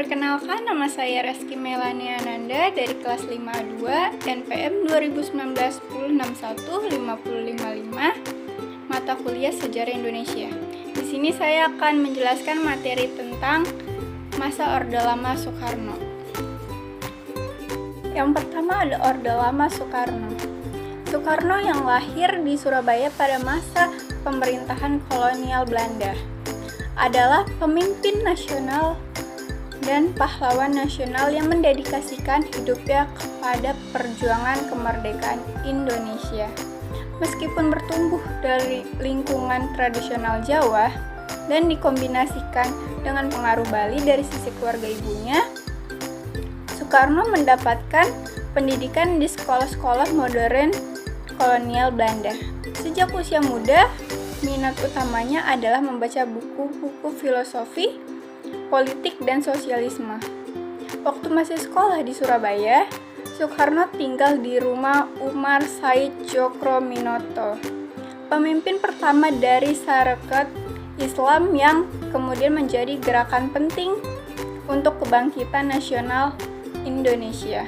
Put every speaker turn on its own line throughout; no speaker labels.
Perkenalkan, nama saya Reski Melania Ananda dari kelas 5A2 NPM 2019-1061-5055 mata kuliah Sejarah Indonesia. Di sini saya akan menjelaskan materi tentang masa Orde Lama Soekarno. Yang pertama ada Orde Lama Soekarno. Soekarno yang lahir di Surabaya pada masa pemerintahan kolonial Belanda adalah pemimpin nasional dan pahlawan nasional yang mendedikasikan hidupnya kepada perjuangan kemerdekaan Indonesia. Meskipun bertumbuh dari lingkungan tradisional Jawa dan dikombinasikan dengan pengaruh Bali dari sisi keluarga ibunya, Soekarno mendapatkan pendidikan di sekolah-sekolah modern kolonial Belanda. Sejak usia muda, minat utamanya adalah membaca buku-buku filosofi, politik, dan sosialisme. Waktu masih sekolah di Surabaya, Soekarno tinggal di rumah Umar Said Djokro-Minoto, pemimpin pertama dari Sarekat Islam yang kemudian menjadi gerakan penting untuk kebangkitan nasional Indonesia.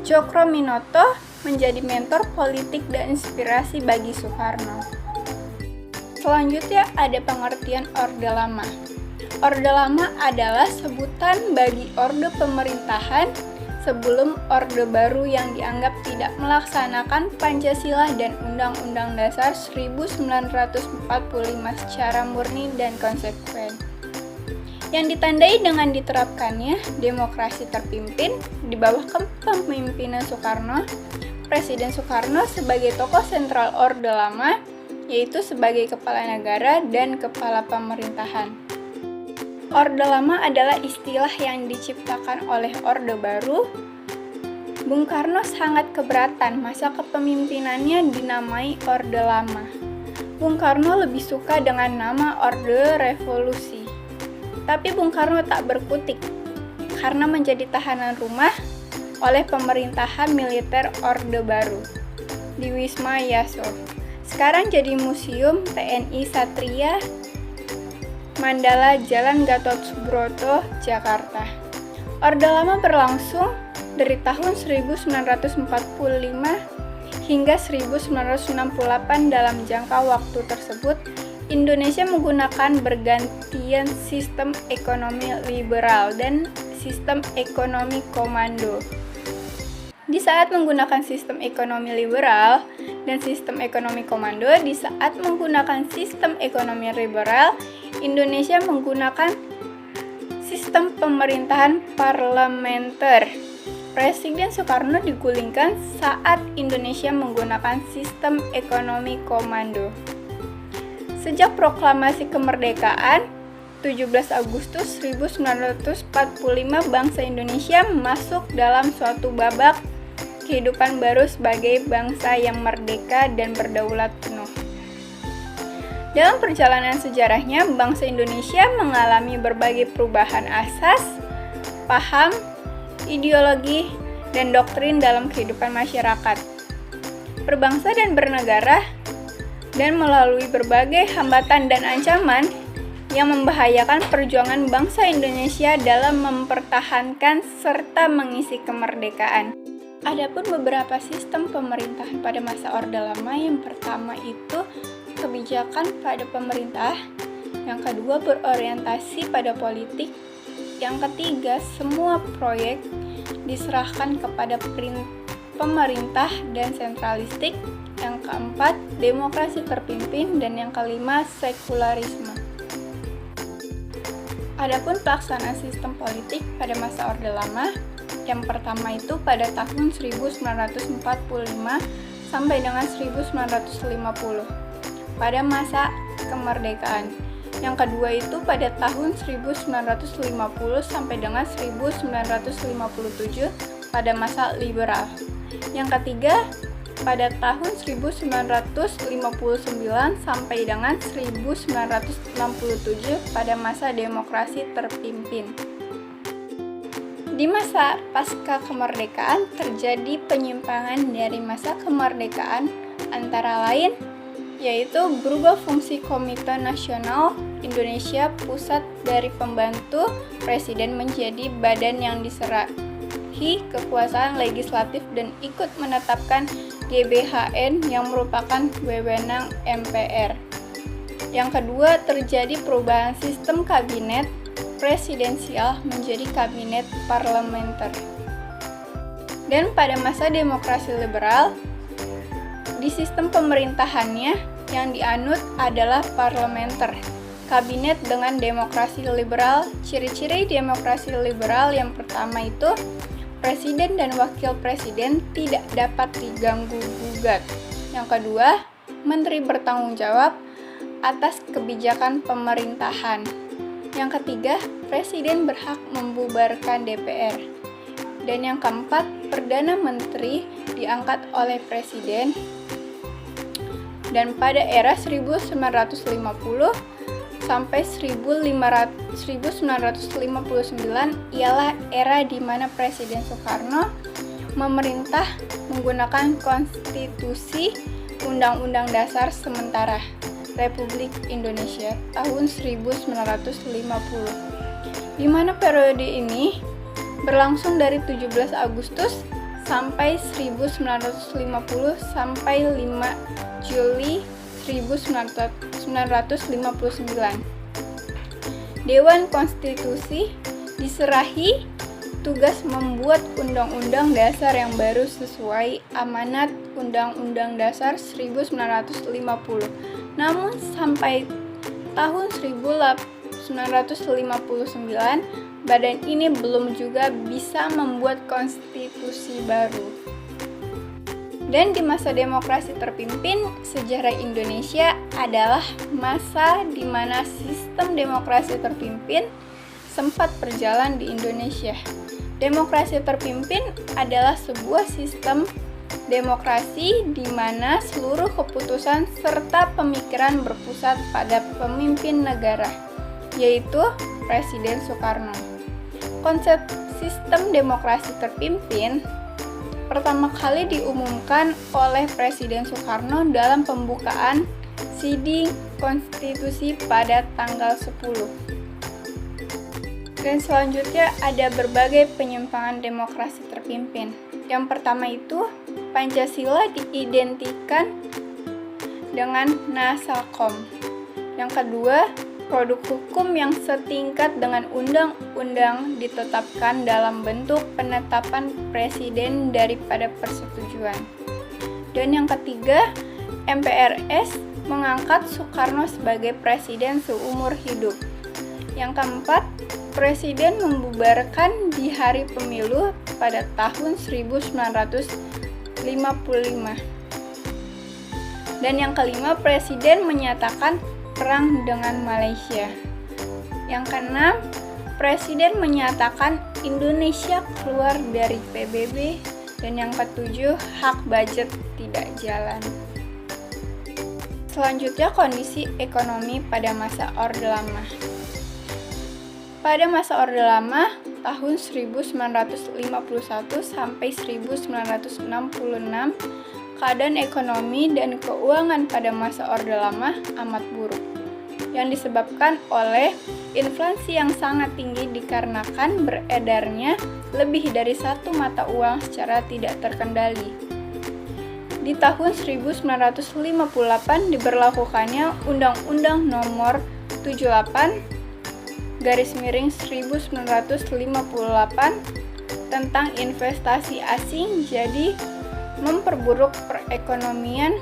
Djokro-Minoto menjadi mentor politik dan inspirasi bagi Soekarno. Selanjutnya ada pengertian Orde Lama. Orde Lama adalah sebutan bagi orde pemerintahan sebelum Orde Baru yang dianggap tidak melaksanakan Pancasila dan Undang-Undang Dasar 1945 secara murni dan konsekuen. Yang ditandai dengan diterapkannya demokrasi terpimpin di bawah kepemimpinan Soekarno. Presiden Soekarno sebagai tokoh sentral Orde Lama, yaitu sebagai kepala negara dan kepala pemerintahan. Orde Lama adalah istilah yang diciptakan oleh Orde Baru. Bung Karno sangat keberatan masa kepemimpinannya dinamai Orde Lama. Bung Karno lebih suka dengan nama Orde Revolusi. Tapi Bung Karno tak berkutik karena menjadi tahanan rumah oleh pemerintahan militer Orde Baru di Wisma Yaso. Sekarang jadi Museum TNI Satria Mandala, Jalan Gatot Subroto, Jakarta. Orde Lama berlangsung dari tahun 1945 hingga 1968. Dalam jangka waktu tersebut, Indonesia menggunakan bergantian sistem ekonomi liberal dan sistem ekonomi komando. Di saat menggunakan sistem ekonomi liberal dan sistem ekonomi komando, Indonesia menggunakan sistem pemerintahan parlementer. Presiden Soekarno digulingkan saat Indonesia menggunakan sistem ekonomi komando. Sejak proklamasi kemerdekaan 17 Agustus 1945, bangsa Indonesia masuk dalam suatu babak kehidupan baru sebagai bangsa yang merdeka dan berdaulat penuh. Dalam perjalanan sejarahnya, bangsa Indonesia mengalami berbagai perubahan asas, paham, ideologi, dan doktrin dalam kehidupan masyarakat, berbangsa dan bernegara, dan melalui berbagai hambatan dan ancaman yang membahayakan perjuangan bangsa Indonesia dalam mempertahankan serta mengisi kemerdekaan. Adapun beberapa sistem pemerintahan pada masa Orde Lama, yang pertama itu kebijakan pada pemerintah, yang kedua berorientasi pada politik, yang ketiga semua proyek diserahkan kepada pemerintah dan sentralistik, yang keempat demokrasi terpimpin, dan yang kelima sekularisme. Adapun pelaksanaan sistem politik pada masa Orde Lama, yang pertama itu pada tahun 1945 sampai dengan 1950 pada masa kemerdekaan. Yang kedua itu pada tahun 1950 sampai dengan 1957 pada masa liberal. Yang ketiga pada tahun 1959 sampai dengan 1967 pada masa demokrasi terpimpin. Di masa pasca kemerdekaan terjadi penyimpangan dari masa kemerdekaan, antara lain yaitu berubah fungsi Komite Nasional Indonesia Pusat dari pembantu Presiden menjadi badan yang diserahi kekuasaan legislatif dan ikut menetapkan GBHN yang merupakan wewenang MPR. Yang kedua, terjadi perubahan sistem kabinet presidensial menjadi kabinet parlementer. Dan pada masa demokrasi liberal, di sistem pemerintahannya yang dianut adalah parlementer. Kabinet dengan demokrasi liberal, ciri-ciri demokrasi liberal yang pertama itu presiden dan wakil presiden tidak dapat diganggu-gugat. Yang kedua, menteri bertanggung jawab atas kebijakan pemerintahan. Yang ketiga, presiden berhak membubarkan DPR. Dan yang keempat, perdana menteri diangkat oleh presiden. Dan pada era 1950 sampai 1959 ialah era di mana Presiden Soekarno memerintah menggunakan konstitusi Undang-Undang Dasar Sementara Republik Indonesia tahun 1950, di mana periode ini berlangsung dari 17 Agustus sampai 1950 sampai 5 Juli 1959. Dewan Konstitusi diserahi tugas membuat undang-undang dasar yang baru sesuai amanat Undang-Undang Dasar 1950. Namun sampai tahun 1959, badan ini belum juga bisa membuat konstitusi baru. Dan di masa demokrasi terpimpin, sejarah Indonesia adalah masa di mana sistem demokrasi terpimpin sempat berjalan di Indonesia. Demokrasi terpimpin adalah sebuah sistem demokrasi di mana seluruh keputusan serta pemikiran berpusat pada pemimpin negara, yaitu Presiden Soekarno. Konsep sistem demokrasi terpimpin pertama kali diumumkan oleh Presiden Soekarno dalam pembukaan sidang konstitusi pada tanggal 10. Dan selanjutnya ada berbagai penyimpangan demokrasi terpimpin. Yang pertama itu, Pancasila diidentikan dengan Nasakom. Yang kedua, produk hukum yang setingkat dengan undang-undang ditetapkan dalam bentuk penetapan presiden daripada persetujuan. Dan yang ketiga, MPRS mengangkat Soekarno sebagai presiden seumur hidup. Yang keempat, presiden membubarkan di hari pemilu pada tahun 1955. Dan yang kelima, presiden menyatakan perang dengan Malaysia. Yang keenam, presiden menyatakan Indonesia keluar dari PBB. Dan yang ketujuh, hak budget tidak jalan. Selanjutnya, kondisi ekonomi pada masa Orde Lama. Pada masa Orde Lama, tahun 1951 sampai 1966, keadaan ekonomi dan keuangan pada masa Orde Lama amat buruk, yang disebabkan oleh inflasi yang sangat tinggi dikarenakan beredarnya lebih dari satu mata uang secara tidak terkendali. Di tahun 1958 diberlakukannya Undang-Undang Nomor 78/1958 tentang investasi asing, jadi memperburuk perekonomian.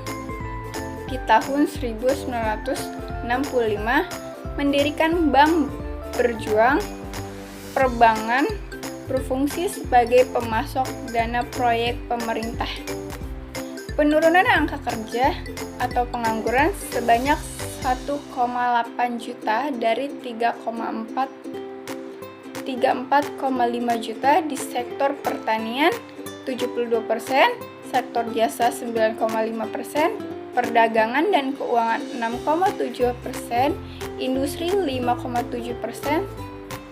Di tahun 1965 mendirikan Bank Berjuang. Perbankan berfungsi sebagai pemasok dana proyek pemerintah. Penurunan angka kerja atau pengangguran sebanyak 1,8 juta dari 34,5 juta di sektor pertanian 72%, sektor jasa 9,5%, perdagangan dan keuangan 6,7%, industri 5,7%.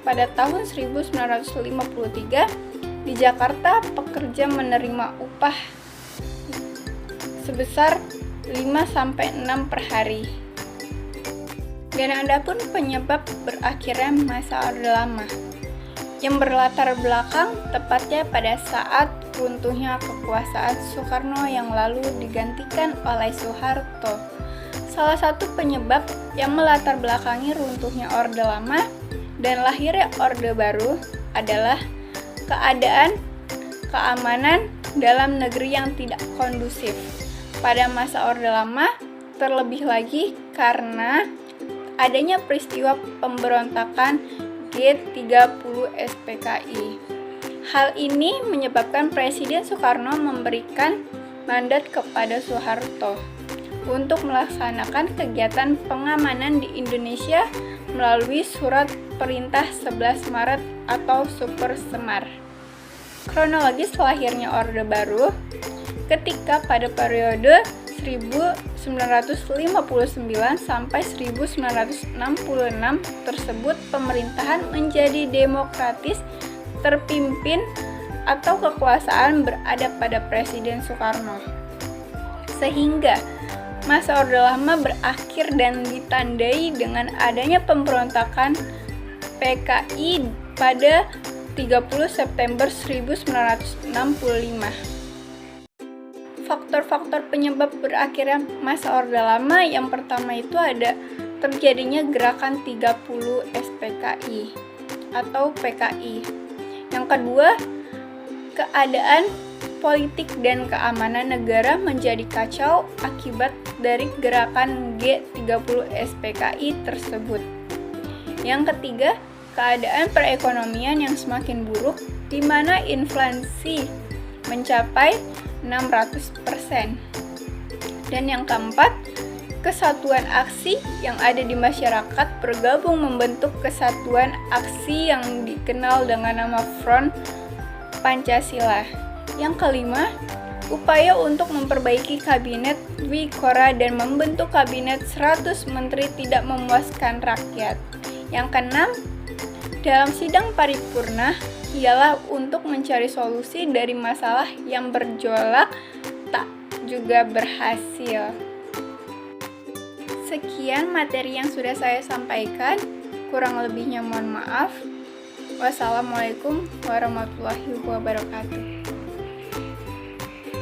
Pada tahun 1953, di Jakarta pekerja menerima upah sebesar 5-6 per hari. Dan adapun penyebab berakhirnya masa Orde Lama, yang berlatar belakang tepatnya pada saat runtuhnya kekuasaan Soekarno yang lalu digantikan oleh Soeharto. Salah satu penyebab yang melatar belakangi runtuhnya Orde Lama dan lahirnya Orde Baru adalah keadaan keamanan dalam negeri yang tidak kondusif pada masa Orde Lama, terlebih lagi karena adanya peristiwa pemberontakan G30 SPKI. Hal ini menyebabkan Presiden Soekarno memberikan mandat kepada Soeharto untuk melaksanakan kegiatan pengamanan di Indonesia melalui Surat Perintah 11 Maret atau Super Semar. Kronologis lahirnya Orde Baru ketika pada periode 1959 sampai 1966 tersebut pemerintahan menjadi demokratis terpimpin atau kekuasaan berada pada Presiden Soekarno. Sehingga masa Orde Lama berakhir dan ditandai dengan adanya pemberontakan PKI pada 30 September 1965. Faktor-faktor penyebab berakhirnya masa Orde Lama yang pertama itu ada terjadinya gerakan 30 SPKI atau PKI. Yang kedua, keadaan politik dan keamanan negara menjadi kacau akibat dari gerakan G30 SPKI tersebut. Yang ketiga, keadaan perekonomian yang semakin buruk di mana inflasi mencapai 600%. Dan yang keempat, kesatuan aksi yang ada di masyarakat bergabung membentuk kesatuan aksi yang dikenal dengan nama Front Pancasila. Yang kelima, upaya untuk memperbaiki kabinet Dwi Kora dan membentuk kabinet 100 menteri tidak memuaskan rakyat. Yang keenam, dalam sidang paripurna ialah untuk mencari solusi dari masalah yang bergejolak tak juga berhasil. Sekian materi yang sudah saya sampaikan, kurang lebihnya mohon maaf. Wassalamualaikum warahmatullahi wabarakatuh.